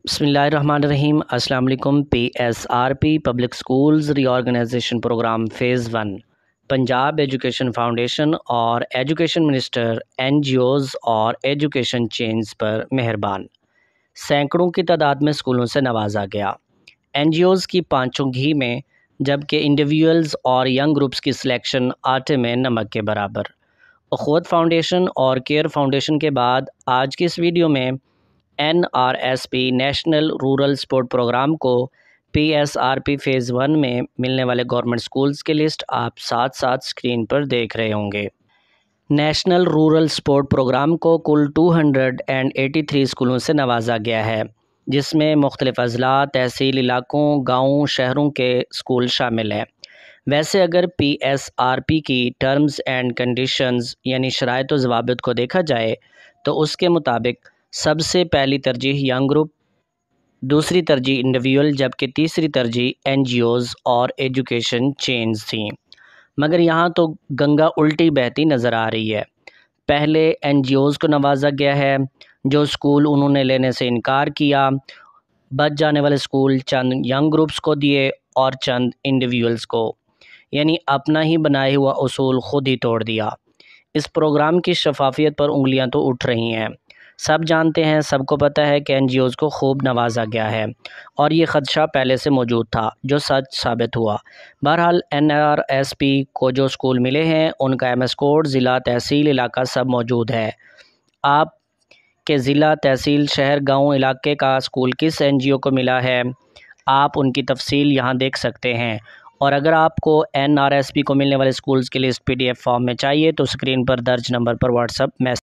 बिस्मिल्लाहिर्रहमानिर्रहीम। अस्सलाम वालेकुम। PSRP public schools reorganization program phase 1 Punjab education foundation और एजुकेशन मिनिस्टर NGOs और एजुकेशन चेंज पर मेहरबान। सैकड़ों की तादाद में स्कूलों से नवाजा गया। NGOs की पाँचों घी में, जबकि इंडिविजुअल्स और यंग ग्रुप्स की सिलेक्शन आटे में नमक के बराबर। उख़्वत फाउंडेशन और केयर फाउंडेशन के बाद आज की इस वीडियो में NRSP national rural support program को PSRP फ़ेज़ 1 में मिलने वाले गवर्नमेंट स्कूल्स की लिस्ट आप साथ साथ स्क्रीन पर देख रहे होंगे। नेशनल रूरल स्पोर्ट प्रोग्राम को कुल 283 स्कूलों से नवाजा गया है, जिसमें मुख्तलिफ़ अज़ला, तहसील इलाकों, गाँव, शहरों के स्कूल शामिल हैं। वैसे अगर PSRP की टर्म्स एंड कंडीशंस यानी शराइत व ज़वाबित को देखा जाए तो उसके मुताबिक सबसे पहली तरजीह यंग ग्रुप, दूसरी तरजीह इंडिविजुअल, जबकि तीसरी तरजीह NGOs और एजुकेशन चेंज थी। मगर यहाँ तो गंगा उल्टी बहती नज़र आ रही है। पहले NGOs को नवाजा गया है, जो स्कूल उन्होंने लेने से इनकार किया। बच जाने वाले स्कूल चंद यंग ग्रुप्स को दिए और चंद इंडिविजुअल्स को, यानी अपना ही बनाया हुआ उसूल ख़ुद ही तोड़ दिया। इस प्रोग्राम की शफाफियत पर उंगलियां तो उठ रही हैं। सब जानते हैं, सबको पता है कि NGOs को खूब नवाजा गया है और ये ख़दशा पहले से मौजूद था, जो सच साबित हुआ। बहरहाल NRSP को जो स्कूल मिले हैं उनका MS कोड, ज़िला, तहसील, इलाका सब मौजूद है। आप के ज़िला, तहसील, शहर, गाँव, इलाके का स्कूल किस NGO को मिला है, आप उनकी तफसील यहाँ देख सकते हैं। और अगर आपको NRSP को मिलने वाले स्कूल्स की लिस्ट PDF फॉर्म में चाहिए तो स्क्रीन पर दर्ज नंबर पर WhatsApp मैसेज